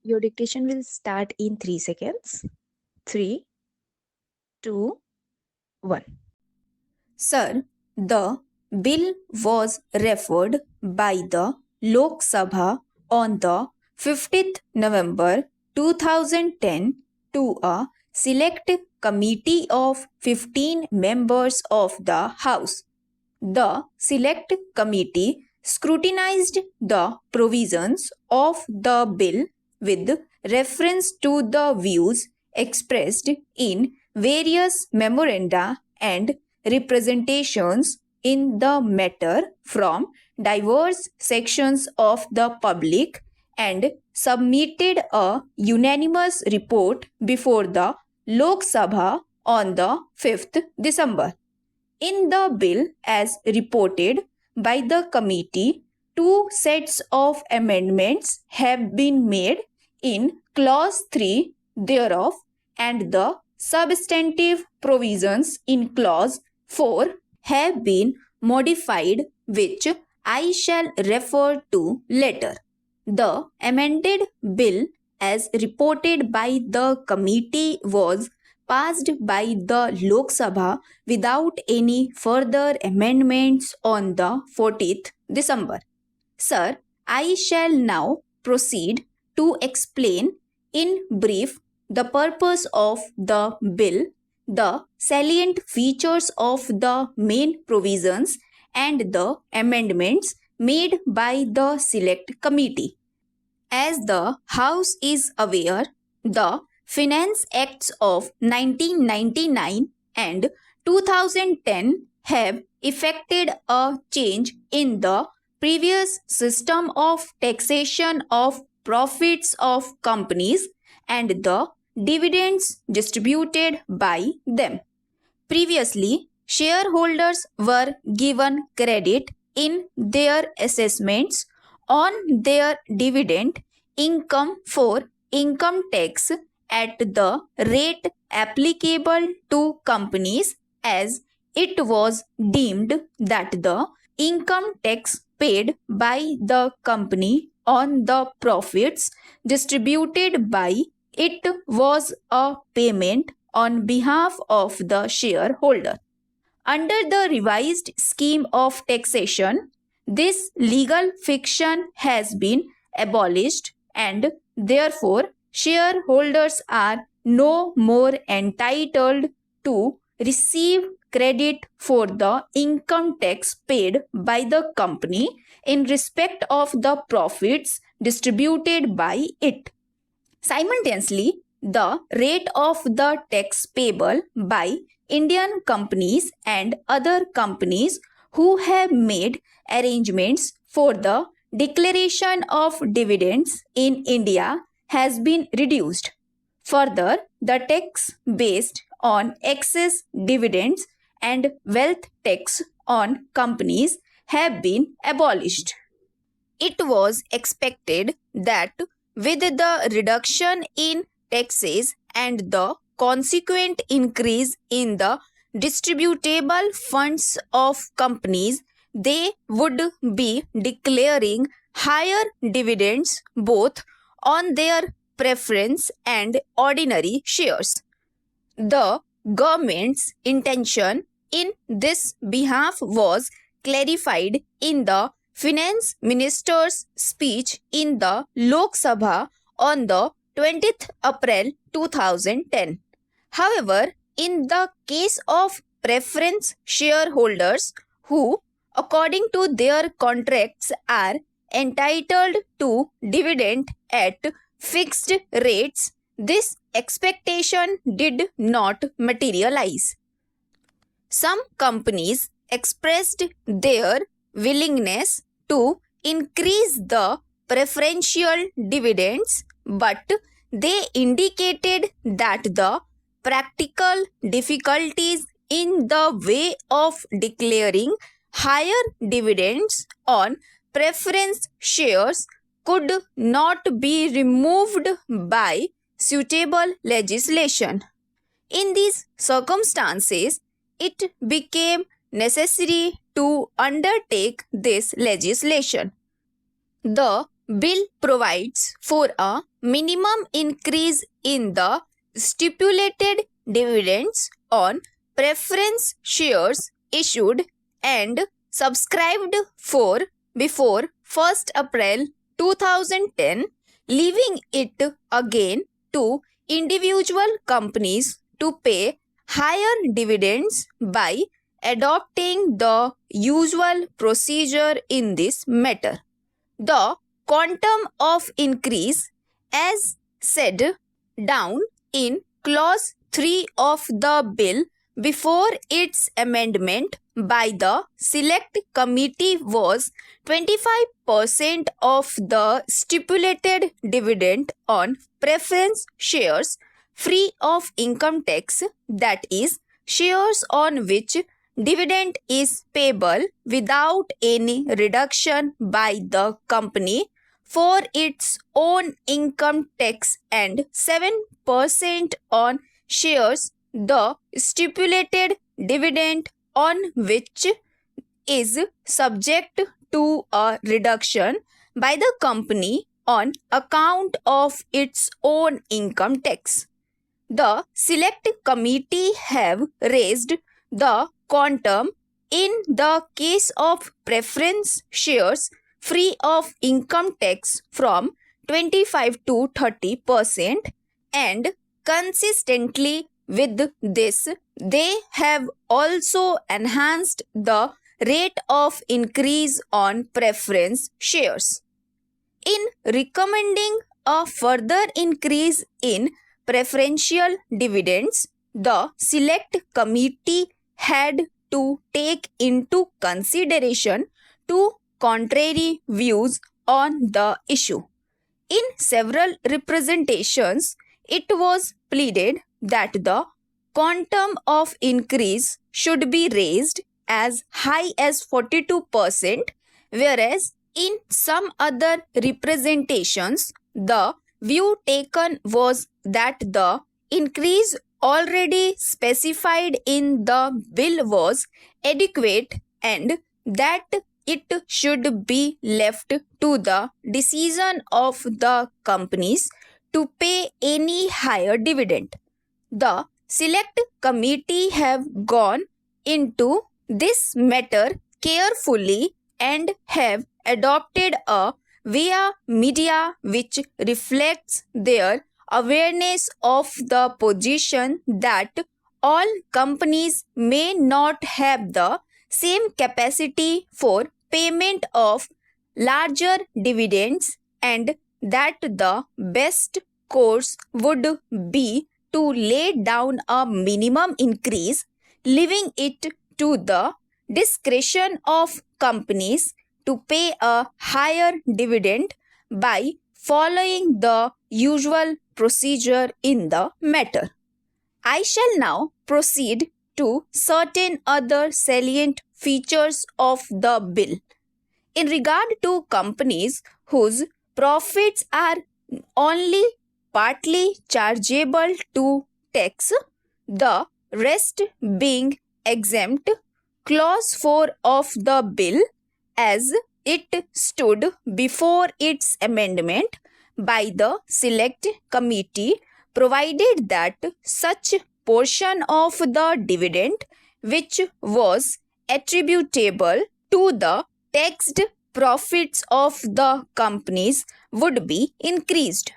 Your dictation will start in 3 seconds. 3, 2, 1. Sir, the bill was referred by the Lok Sabha on the 15th November 2010 to a select committee of 15 members of the House. The select committee scrutinized the provisions of the bill with reference to the views expressed in various memoranda and representations in the matter from diverse sections of the public and submitted a unanimous report before the Lok Sabha on the 5th December. In the bill, as reported by the committee, two sets of amendments have been made in Clause 3 thereof, and the substantive provisions in Clause 4 have been modified, which I shall refer to later. The amended bill, as reported by the committee, was passed by the Lok Sabha without any further amendments on the 14th December. Sir, I shall now proceed to explain in brief the purpose of the bill, the salient features of the main provisions, and the amendments made by the Select Committee. As the House is aware, the Finance Acts of 1999 and 2010 have effected a change in the previous system of taxation of profits of companies and the dividends distributed by them. Previously, shareholders were given credit in their assessments on their dividend income for income tax at the rate applicable to companies, as it was deemed that the income tax paid by the company on the profits distributed by it was a payment on behalf of the shareholder. Under the revised scheme of taxation, this legal fiction has been abolished, and therefore shareholders are no more entitled to receive credit for the income tax paid by the company in respect of the profits distributed by it. Simultaneously, the rate of the tax payable by Indian companies and other companies who have made arrangements for the declaration of dividends in India has been reduced. Further, the tax based on excess dividends and wealth tax on companies have been abolished. It was expected that with the reduction in taxes and the consequent increase in the distributable funds of companies, they would be declaring higher dividends both on their preference and ordinary shares. The government's intention in this behalf was clarified in the Finance Minister's speech in the Lok Sabha on the 20th April 2010. However, in the case of preference shareholders who, according to their contracts, are entitled to dividend at fixed rates, this expectation did not materialize. Some companies expressed their willingness to increase the preferential dividends, but they indicated that the practical difficulties in the way of declaring higher dividends on preference shares could not be removed by suitable legislation. In these circumstances, it became necessary to undertake this legislation. The bill provides for a minimum increase in the stipulated dividends on preference shares issued and subscribed for before 1st April 2010, leaving it again to individual companies to pay higher dividends by adopting the usual procedure in this matter. The quantum of increase, as said down in clause 3 of the bill before its amendment by the select committee, was 25% of the stipulated dividend on preference shares free of income tax, that is, shares on which dividend is payable without any reduction by the company for its own income tax, and 7% on shares the stipulated dividend on which is subject to a reduction by the company on account of its own income tax. The select committee have raised the quantum in the case of preference shares free of income tax from 25 to 30%, and consistently with this, they have also enhanced the rate of increase on preference shares. In recommending a further increase in preferential dividends, the select committee had to take into consideration two contrary views on the issue. In several representations, it was pleaded that the quantum of increase should be raised as high as 42%, whereas in some other representations, the view taken was that the increase already specified in the bill was adequate and that it should be left to the decision of the companies to pay any higher dividend. The select committee have gone into this matter carefully and have adopted a via media which reflects their awareness of the position that all companies may not have the same capacity for payment of larger dividends, and that the best course would be to lay down a minimum increase, leaving it to the discretion of companies to pay a higher dividend by following the usual procedure in the matter. I shall now proceed to certain other salient features of the bill. In regard to companies whose profits are only partly chargeable to tax, the rest being exempt, clause 4 of the bill as it stood before its amendment by the select committee provided that such portion of the dividend which was attributable to the taxed profits of the companies would be increased.